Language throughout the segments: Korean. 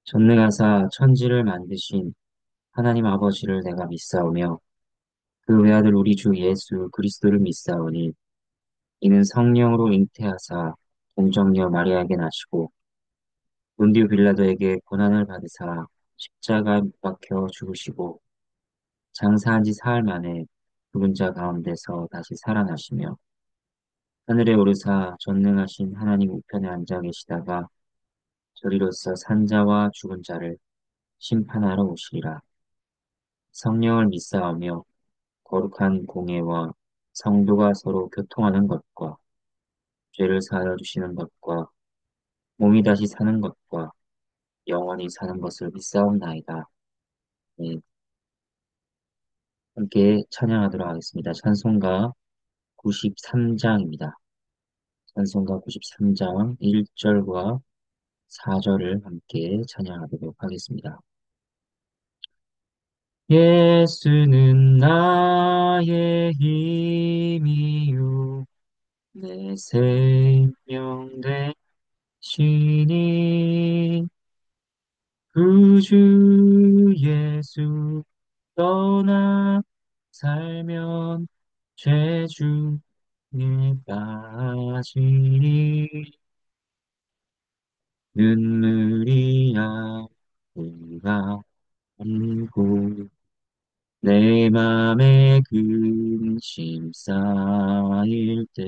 전능하사 천지를 만드신 하나님 아버지를 내가 믿사오며 그 외아들 우리 주 예수 그리스도를 믿사오니 이는 성령으로 잉태하사 동정녀 마리아에게 나시고 본디오 빌라도에게 고난을 받으사 십자가에 못 박혀 죽으시고 장사한 지 사흘 만에 죽은 자 가운데서 다시 살아나시며 하늘에 오르사 전능하신 하나님 우편에 앉아 계시다가 저리로서 산자와 죽은 자를 심판하러 오시리라. 성령을 믿사오며 거룩한 공예와 성도가 서로 교통하는 것과 죄를 사하여 주시는 것과 몸이 다시 사는 것과 영원히 사는 것을 믿사옵나이다. 네, 함께 찬양하도록 하겠습니다. 찬송가 93장입니다. 찬송가 93장 1절과 4절을 함께 찬양하도록 하겠습니다. 예수는 나의 힘이요 내 생명 되시니 구주 예수 떠나 살면 죄 중에 빠지니 눈물이 아프가 아니고 내 맘에 근심 쌓일 때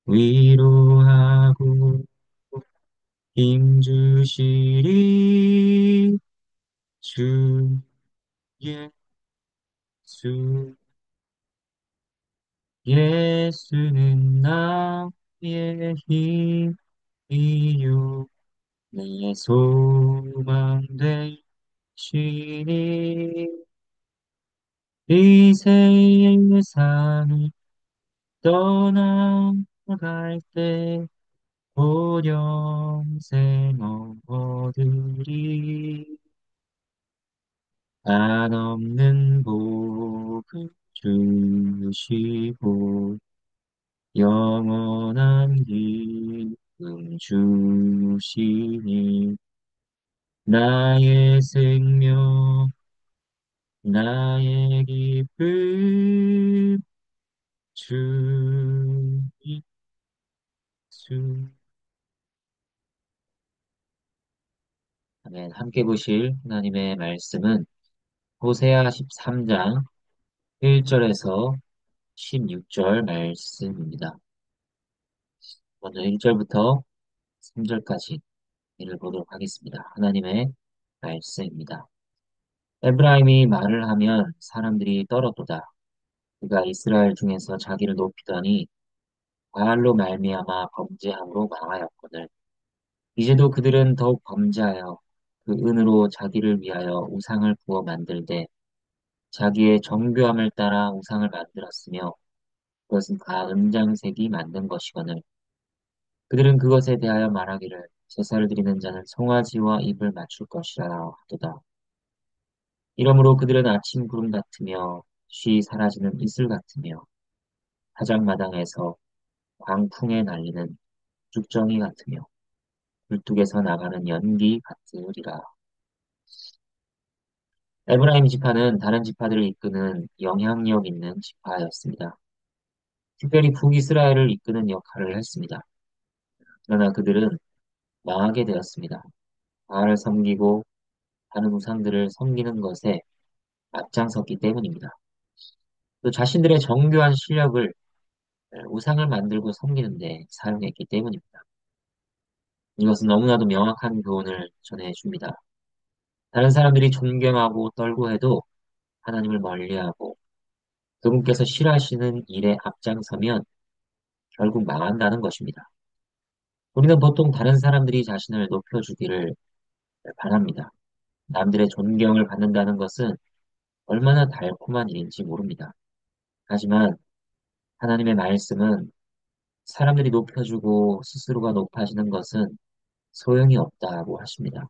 위로하고 힘 주시리 주 예수 예수는 나의 힘이요 내 소망 되시니 이 세상을 떠나갈 때 고영생 얻으리 한없는 복을 주시고 영원한 기쁨 주시니 나의 생명 나의 기쁨 주 예수. 아멘. 함께 보실 하나님의 말씀은 호세아 13장 1절에서 16절 말씀입니다. 먼저 1절부터 3절까지 읽어보도록 하겠습니다. 하나님의 말씀입니다. 에브라임이 말을 하면 사람들이 떨어도다. 그가 이스라엘 중에서 자기를 높이더니 바알로 말미암아 범죄함으로 망하였거늘. 이제도 그들은 더욱 범죄하여 그 은으로 자기를 위하여 우상을 부어 만들되 자기의 정교함을 따라 우상을 만들었으며 그것은 다 은장색이 만든 것이거늘. 그들은 그것에 대하여 말하기를 제사를 드리는 자는 송아지와 입을 맞출 것이라 하도다. 이러므로 그들은 아침 구름 같으며 쉬 사라지는 이슬 같으며 사장마당에서 광풍에 날리는 죽정이 같으며 굴뚝에서 나가는 연기 같으리라. 에브라임 지파는 다른 지파들을 이끄는 영향력 있는 지파였습니다. 특별히 북이스라엘을 이끄는 역할을 했습니다. 그러나 그들은 망하게 되었습니다. 바알을 섬기고 다른 우상들을 섬기는 것에 앞장섰기 때문입니다. 또 자신들의 정교한 실력을 우상을 만들고 섬기는데 사용했기 때문입니다. 이것은 너무나도 명확한 교훈을 전해줍니다. 다른 사람들이 존경하고 떨고 해도 하나님을 멀리하고 그분께서 싫어하시는 일에 앞장서면 결국 망한다는 것입니다. 우리는 보통 다른 사람들이 자신을 높여주기를 바랍니다. 남들의 존경을 받는다는 것은 얼마나 달콤한 일인지 모릅니다. 하지만 하나님의 말씀은 사람들이 높여주고 스스로가 높아지는 것은 소용이 없다고 하십니다.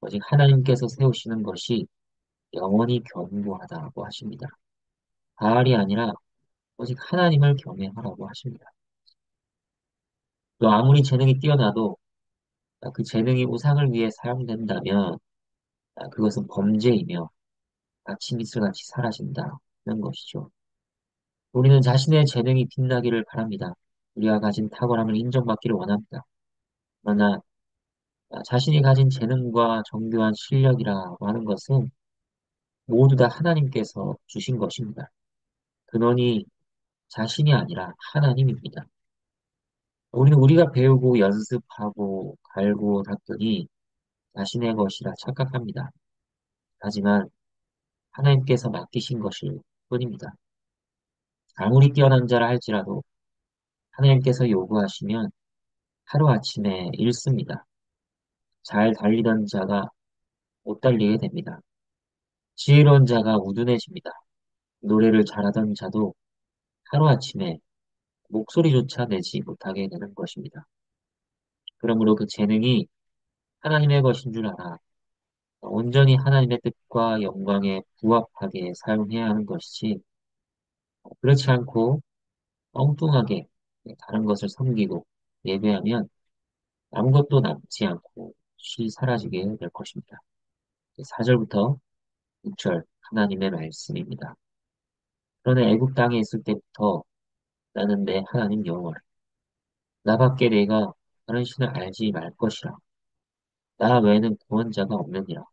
오직 하나님께서 세우시는 것이 영원히 견고하다고 하십니다. 바알이 아니라 오직 하나님을 경외하라고 하십니다. 또 아무리 재능이 뛰어나도 그 재능이 우상을 위해 사용된다면 그것은 범죄이며 아침 이슬같이 사라진다는 것이죠. 우리는 자신의 재능이 빛나기를 바랍니다. 우리가 가진 탁월함을 인정받기를 원합니다. 그러나 자신이 가진 재능과 정교한 실력이라고 하는 것은 모두 다 하나님께서 주신 것입니다. 근원이 자신이 아니라 하나님입니다. 우리가 배우고 연습하고 갈고 닦으니 자신의 것이라 착각합니다. 하지만 하나님께서 맡기신 것일 뿐입니다. 아무리 뛰어난 자라 할지라도 하나님께서 요구하시면 하루아침에 잃습니다. 잘 달리던 자가 못 달리게 됩니다. 지혜로운 자가 우둔해집니다. 노래를 잘하던 자도 하루아침에 목소리조차 내지 못하게 되는 것입니다. 그러므로 그 재능이 하나님의 것인 줄 알아 온전히 하나님의 뜻과 영광에 부합하게 사용해야 하는 것이지, 그렇지 않고 엉뚱하게 다른 것을 섬기고 예배하면 아무것도 남지 않고 쉬 사라지게 될 것입니다. 4절부터 6절 하나님의 말씀입니다. 그러나 애굽 땅에 있을 때부터 나는 내 하나님 여호와를 나밖에 내가 다른 신을 알지 말 것이라. 나 외에는 구원자가 없느니라.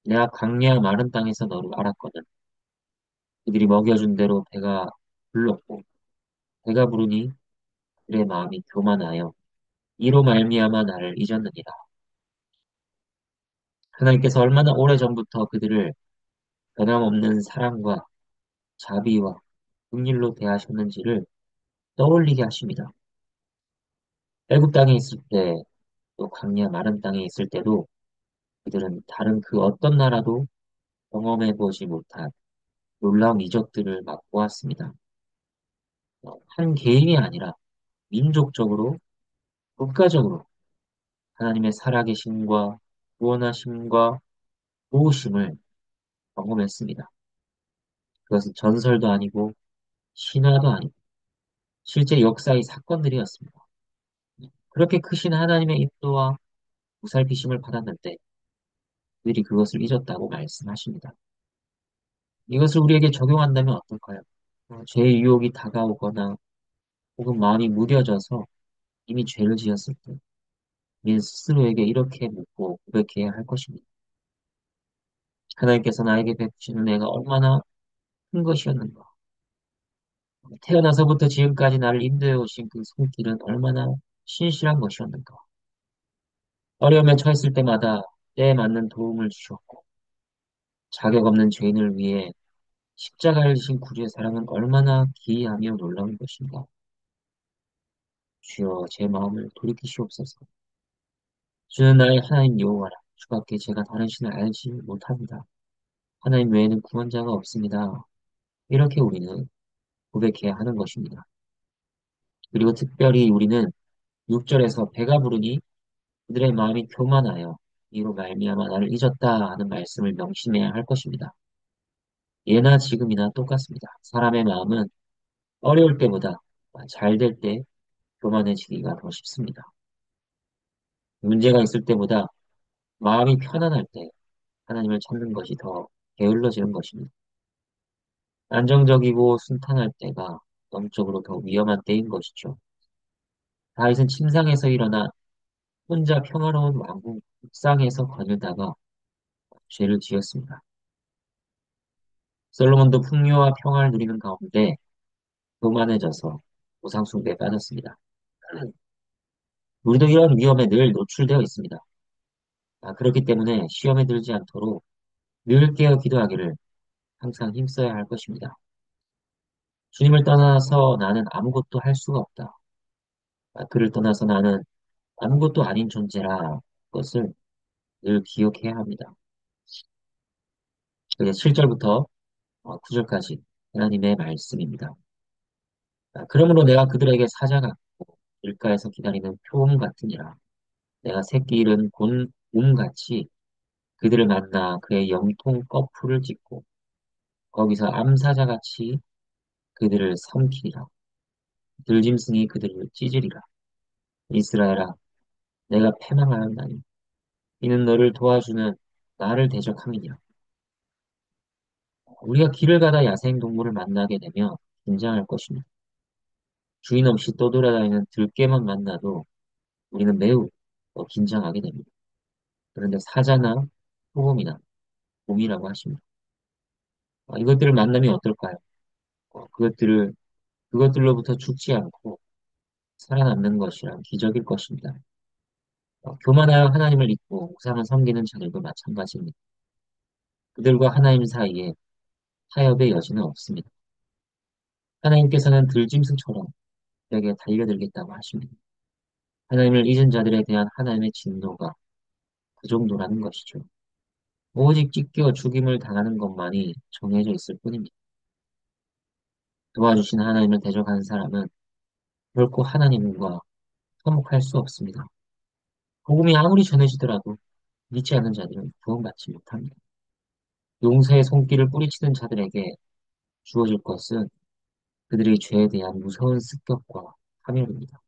내가 광야 마른 땅에서 너를 알았거든. 그들이 먹여준 대로 배가 불렀고 배가 부르니 그들의 마음이 교만하여 이로 말미암아 나를 잊었느니라. 하나님께서 얼마나 오래전부터 그들을 변함없는 사랑과 자비와 긍휼로 대하셨는지를 떠올리게 하십니다. 애굽 땅에 있을 때, 또 광야 마른 땅에 있을 때도 그들은 다른 그 어떤 나라도 경험해 보지 못한 놀라운 이적들을 맛보았습니다. 한 개인이 아니라 민족적으로, 국가적으로 하나님의 살아계심과 구원하심과 도우심을 경험했습니다. 그것은 전설도 아니고 신화도 아니고 실제 역사의 사건들이었습니다. 그렇게 크신 하나님의 인도와 보살피심을 받았는데 그들이 그것을 잊었다고 말씀하십니다. 이것을 우리에게 적용한다면 어떨까요? 죄의 유혹이 다가오거나 혹은 마음이 무뎌져서 이미 죄를 지었을 때 우리는 스스로에게 이렇게 묻고 고백해야 할 것입니다. 하나님께서 나에게 베푸신 은혜가 얼마나 큰 것이었는가. 태어나서부터 지금까지 나를 인도해 오신 그 손길은 얼마나 신실한 것이었는가. 어려움에 처했을 때마다 때에 맞는 도움을 주셨고 자격 없는 죄인을 위해 십자가를 지신 구주의 사랑은 얼마나 기이하며 놀라운 것인가. 주여 제 마음을 돌이키시옵소서. 주는 나의 하나님 여호와라. 주밖에 제가 다른 신을 알지 못합니다. 하나님 외에는 구원자가 없습니다. 이렇게 우리는 고백해야 하는 것입니다. 그리고 특별히 우리는 6절에서 배가 부르니 그들의 마음이 교만하여 이로 말미암아 나를 잊었다 하는 말씀을 명심해야 할 것입니다. 예나 지금이나 똑같습니다. 사람의 마음은 어려울 때보다 잘 될 때 교만해지기가 더 쉽습니다. 문제가 있을 때보다 마음이 편안할 때 하나님을 찾는 것이 더 게을러지는 것입니다. 안정적이고 순탄할 때가 영적으로 더 위험한 때인 것이죠. 다윗은 침상에서 일어나 혼자 평화로운 왕궁 옥상에서 거닐다가 죄를 지었습니다. 솔로몬도 풍요와 평화를 누리는 가운데 교만해져서 우상 숭배에 빠졌습니다. 우리도 이런 위험에 늘 노출되어 있습니다. 그렇기 때문에 시험에 들지 않도록 늘 깨어 기도하기를 항상 힘써야 할 것입니다. 주님을 떠나서 나는 아무것도 할 수가 없다. 그를 떠나서 나는 아무것도 아닌 존재라 것을 늘 기억해야 합니다. 그게 7절부터 9절까지 하나님의 말씀입니다. 그러므로 내가 그들에게 사자 같고 길가에서 기다리는 표범 같으니라. 내가 새끼 잃은 곰같이 그들을 만나 그의 영통 꺼풀을 찢고 거기서 암사자같이 그들을 삼키리라. 들짐승이 그들을 찢으리라. 이스라엘아, 내가 패망하였나니 이는 너를 도와주는 나를 대적함이니라. 우리가 길을 가다 야생동물을 만나게 되면 긴장할 것입니다. 주인 없이 떠돌아다니는 들개만 만나도 우리는 매우 긴장하게 됩니다. 그런데 사자나 소금이나 곰이라고 하십니다. 이것들을 만나면 어떨까요? 그것들로부터 죽지 않고 살아남는 것이란 기적일 것입니다. 교만하여 하나님을 잊고 우상을 섬기는 자들도 마찬가지입니다. 그들과 하나님 사이에 타협의 여지는 없습니다. 하나님께서는 들짐승처럼 그에게 달려들겠다고 하십니다. 하나님을 잊은 자들에 대한 하나님의 진노가 그 정도라는 것이죠. 오직 찢겨 죽임을 당하는 것만이 정해져 있을 뿐입니다. 도와주신 하나님을 대적하는 사람은 결코 하나님과 화목할 수 없습니다. 복음이 아무리 전해지더라도 믿지 않는 자들은 구원받지 못합니다. 용서의 손길을 뿌리치는 자들에게 주어질 것은 그들의 죄에 대한 무서운 습격과 파멸입니다.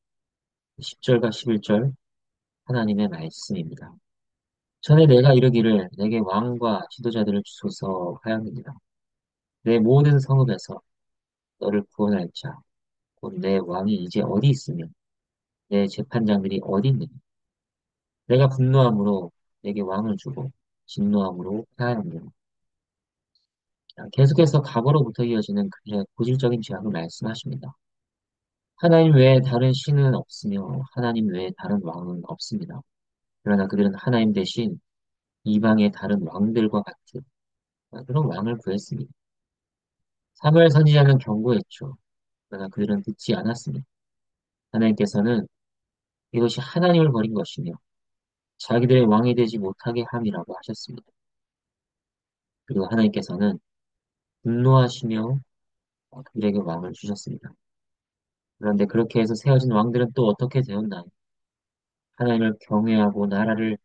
10절과 11절 하나님의 말씀입니다. 전에 내가 이르기를 내게 왕과 지도자들을 주소서 하였느니라. 내 모든 성읍에서 너를 구원할 자, 곧 내 왕이 이제 어디 있으며 내 재판장들이 어디 있느냐. 내가 분노함으로 내게 왕을 주고 진노함으로 패하였느냐. 계속해서 과거로부터 이어지는 그들의 고질적인 죄악을 말씀하십니다. 하나님 외에 다른 신은 없으며 하나님 외에 다른 왕은 없습니다. 그러나 그들은 하나님 대신 이방의 다른 왕들과 같은 그런 왕을 구했습니다. 사무엘 선지자는 경고했죠. 그러나 그들은 듣지 않았습니다. 하나님께서는 이것이 하나님을 버린 것이며 자기들의 왕이 되지 못하게 함이라고 하셨습니다. 그리고 하나님께서는 분노하시며 그들에게 왕을 주셨습니다. 그런데 그렇게 해서 세워진 왕들은 또 어떻게 되었나요? 하나님을 경외하고 나라를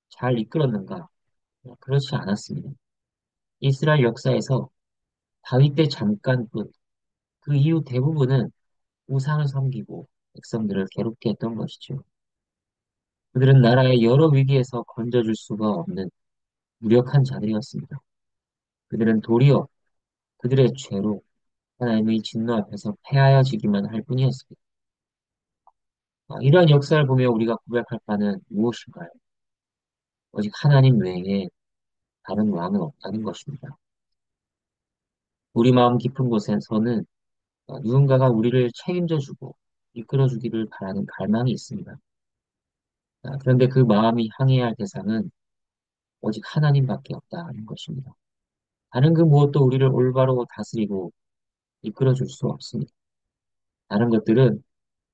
잘 이끌었는가? 그렇지 않았습니다. 이스라엘 역사에서 다윗 때 잠깐뿐 그 이후 대부분은 우상을 섬기고 백성들을 괴롭게 했던 것이죠. 그들은 나라의 여러 위기에서 건져줄 수가 없는 무력한 자들이었습니다. 그들은 도리어 그들의 죄로 하나님의 진노 앞에서 패하여지기만 할 뿐이었습니다. 이러한 역사를 보며 우리가 고백할 바는 무엇인가요? 오직 하나님 외에 다른 왕은 없다는 것입니다. 우리 마음 깊은 곳에서는 누군가가 우리를 책임져주고 이끌어주기를 바라는 갈망이 있습니다. 그런데 그 마음이 향해야 할 대상은 오직 하나님밖에 없다는 것입니다. 다른 그 무엇도 우리를 올바로 다스리고 이끌어줄 수 없습니다. 다른 것들은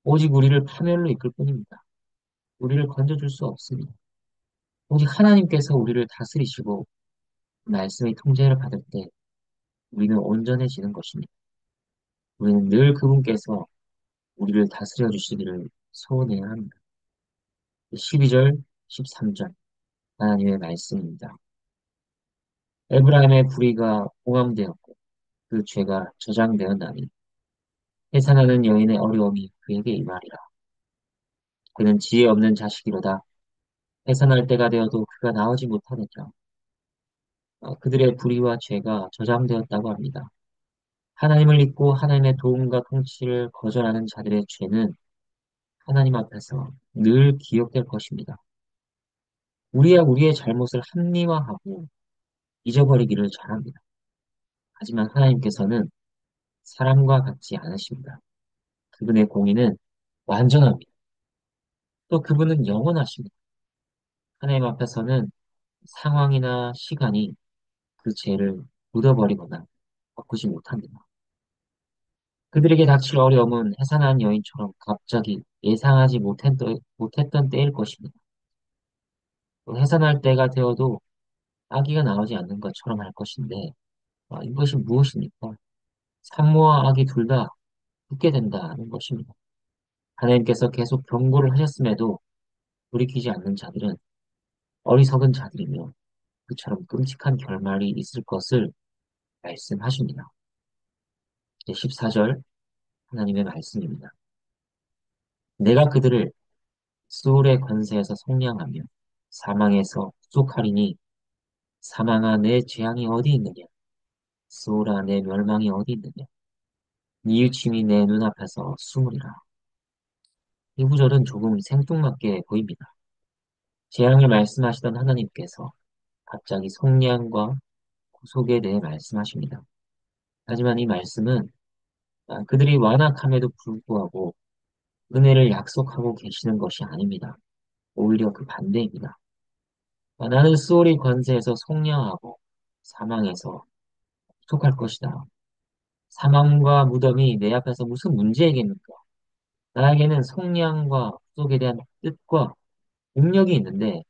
오직 우리를 파멸로 이끌 뿐입니다. 우리를 건져줄 수 없습니다. 오직 하나님께서 우리를 다스리시고 말씀의 통제를 받을 때 우리는 온전해지는 것입니다. 우리는 늘 그분께서 우리를 다스려 주시기를 소원해야 합니다. 12절, 13절 하나님의 말씀입니다. 에브라임의 불의가 봉함되었고 그 죄가 저장되었나니 해산하는 여인의 어려움이 그에게 임하리라. 그는 지혜 없는 자식이로다. 해산할 때가 되어도 그가 나오지 못하느니라. 그들의 불의와 죄가 저장되었다고 합니다. 하나님을 잊고 하나님의 도움과 통치를 거절하는 자들의 죄는 하나님 앞에서 늘 기억될 것입니다. 우리야 우리의 잘못을 합리화하고 잊어버리기를 잘합니다. 하지만 하나님께서는 사람과 같지 않으십니다. 그분의 공의는 완전합니다. 또 그분은 영원하십니다. 하나님 앞에서는 상황이나 시간이 그 죄를 묻어버리거나 바꾸지 못합니다. 그들에게 닥칠 어려움은 해산한 여인처럼 갑자기 예상하지 못했던 때일 것입니다. 또 해산할 때가 되어도 아기가 나오지 않는 것처럼 할 것인데, 이것이 무엇입니까? 산모와 아기 둘 다 죽게 된다는 것입니다. 하나님께서 계속 경고를 하셨음에도 돌이키지 않는 자들은 어리석은 자들이며 그처럼 끔찍한 결말이 있을 것을 말씀하십니다. 14절 하나님의 말씀입니다. 내가 그들을 수울의 권세에서 속량하며 사망에서 구속하리니 사망아 내 재앙이 어디 있느냐? 수울아 내 멸망이 어디 있느냐? 뉘우침이 내 눈앞에서 숨으리라. 이 구절은 조금 생뚱맞게 보입니다. 재앙을 말씀하시던 하나님께서 갑자기 속량과 구속에 대해 말씀하십니다. 하지만 이 말씀은 그들이 완악함에도 불구하고 은혜를 약속하고 계시는 것이 아닙니다. 오히려 그 반대입니다. 나는 수월의 권세에서 속량하고 사망에서 구속할 것이다. 사망과 무덤이 내 앞에서 무슨 문제이겠는가? 나에게는 속량과 구속에 대한 뜻과 능력이 있는데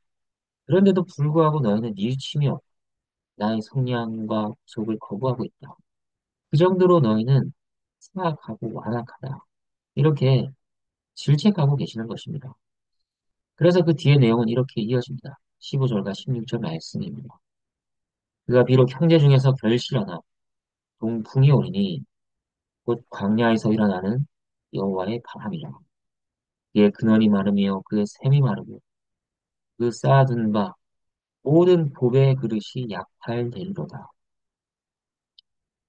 그런데도 불구하고 너희는 뉘우치며 나의 속량과 구속을 거부하고 있다. 그 정도로 너희는 사악하고 완악하다. 이렇게 질책하고 계시는 것입니다. 그래서 그 뒤에 내용은 이렇게 이어집니다. 15절과 16절 말씀입니다. 그가 비록 형제 중에서 결실하나 동풍이 오리니 곧 광야에서 일어나는 여호와의 바람이라. 그의 근원이 마르며 그의 샘이 마르고 그 쌓아둔 바 모든 보배의 그릇이 약탈되리로다.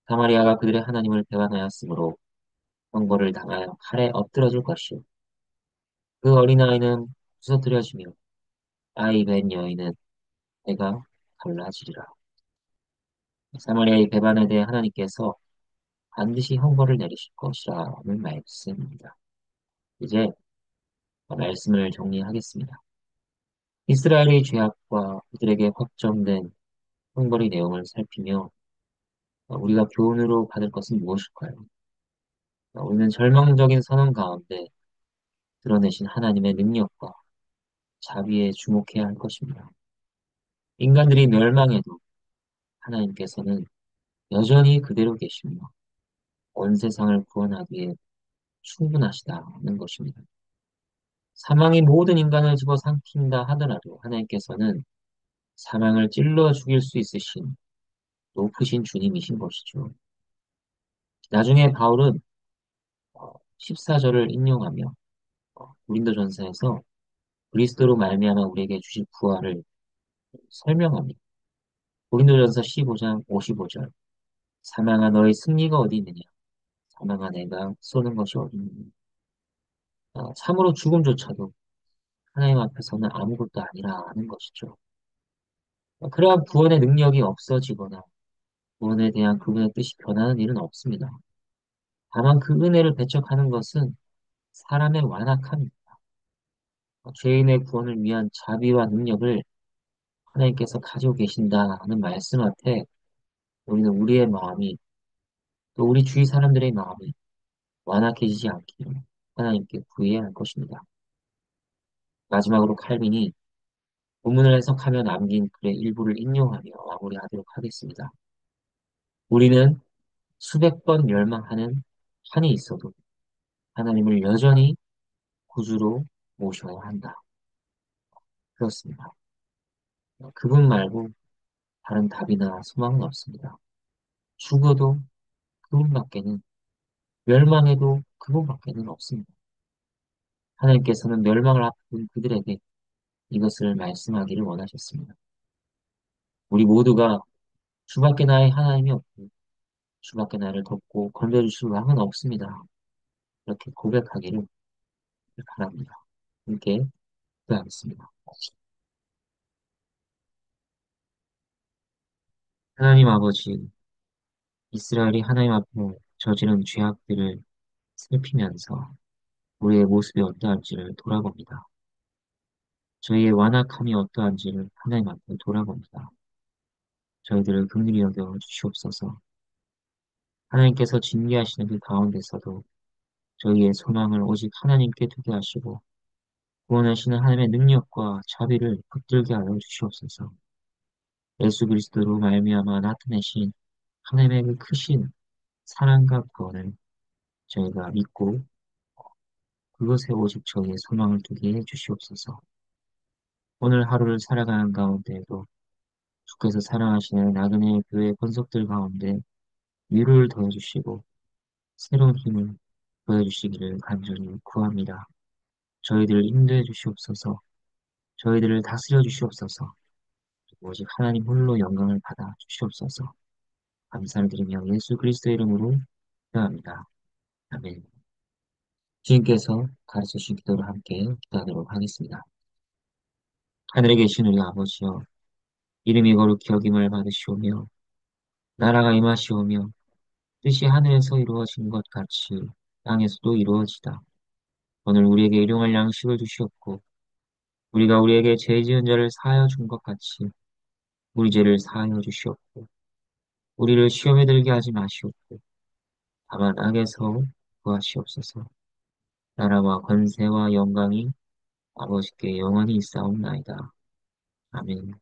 사마리아가 그들의 하나님을 배반하였으므로 형벌을 당하여 칼에 엎드러질 것이요. 그 어린아이는 부서뜨려지며 아이 벤 여인은 배가 갈라지리라. 사마리아의 배반에 대해 하나님께서 반드시 형벌을 내리실 것이라는 말씀입니다. 이제 말씀을 정리하겠습니다. 이스라엘의 죄악과 그들에게 확정된 형벌의 내용을 살피며 우리가 교훈으로 받을 것은 무엇일까요? 우리는 절망적인 선언 가운데 드러내신 하나님의 능력과 자비에 주목해야 할 것입니다. 인간들이 멸망해도 하나님께서는 여전히 그대로 계시며 온 세상을 구원하기에 충분하시다는 것입니다. 사망이 모든 인간을 집어삼킨다 하더라도 하나님께서는 사망을 찔러 죽일 수 있으신 높으신 주님이신 것이죠. 나중에 바울은 14절을 인용하며 고린도전서에서 그리스도로 말미암아 우리에게 주실 부활을 설명합니다. 고린도전서 15장 55절 사망아 너의 승리가 어디 있느냐? 사망아 내가 쏘는 것이 어디 있느냐? 참으로 죽음조차도 하나님 앞에서는 아무것도 아니라는 것이죠. 그러한 구원의 능력이 없어지거나 구원에 대한 그분의 뜻이 변하는 일은 없습니다. 다만 그 은혜를 배척하는 것은 사람의 완악함입니다. 죄인의 구원을 위한 자비와 능력을 하나님께서 가지고 계신다는 말씀 앞에 우리는 우리의 마음이 또 우리 주위 사람들의 마음이 완악해지지 않기를 하나님께 구해야 할 것입니다. 마지막으로 칼빈이 본문을 해석하며 남긴 글의 일부를 인용하며 마무리하도록 하겠습니다. 우리는 수백 번 멸망하는 한이 있어도 하나님을 여전히 구주로 모셔야 한다. 그렇습니다. 그분 말고 다른 답이나 소망은 없습니다. 죽어도 그분밖에는, 멸망해도 그분밖에는 없습니다. 하나님께서는 멸망을 앞둔 그들에게 이것을 말씀하기를 원하셨습니다. 우리 모두가 주밖에 나의 하나님이 없고 주밖에 나를 돕고 건져주실 왕은 없습니다. 이렇게 고백하기를 바랍니다. 함께 기도하겠습니다. 하나님 아버지, 이스라엘이 하나님 앞에 저지른 죄악들을 살피면서 우리의 모습이 어떠한지를 돌아봅니다. 저희의 완악함이 어떠한지를 하나님 앞에 돌아봅니다. 저희들을 긍휼히 여겨 주시옵소서. 하나님께서 징계하시는 그 가운데서도 저희의 소망을 오직 하나님께 두게 하시고 구원하시는 하나님의 능력과 자비를 붙들게 하여 주시옵소서. 예수 그리스도로 말미암아 나타내신 하나님의 그 크신 사랑과 구원을 저희가 믿고 그것에 오직 저희의 소망을 두게 해 주시옵소서. 오늘 하루를 살아가는 가운데에도 주께서 사랑하시는 나그네 교회 권속들 가운데 위로를 더해주시고 새로운 힘을 더해주시기를 간절히 구합니다. 저희들을 인도해 주시옵소서. 저희들을 다스려 주시옵소서. 오직 하나님 홀로 영광을 받아 주시옵소서. 감사를 드리며 예수 그리스도의 이름으로 기도합니다. 아멘. 주님께서 가르쳐 주신 기도를 함께 기도하도록 하겠습니다. 하늘에 계신 우리 아버지여, 이름이 거룩히 여김을 받으시오며, 나라가 임하시오며, 뜻이 하늘에서 이루어진 것 같이 땅에서도 이루어지다. 오늘 우리에게 일용할 양식을 주시옵고, 우리가 우리에게 죄 지은 자를 사하여 준 것 같이 우리 죄를 사하여 주시옵고, 우리를 시험에 들게 하지 마시옵고, 다만 악에서 구하시옵소서. 나라와 권세와 영광이 아버지께 영원히 있사옵나이다. 아멘.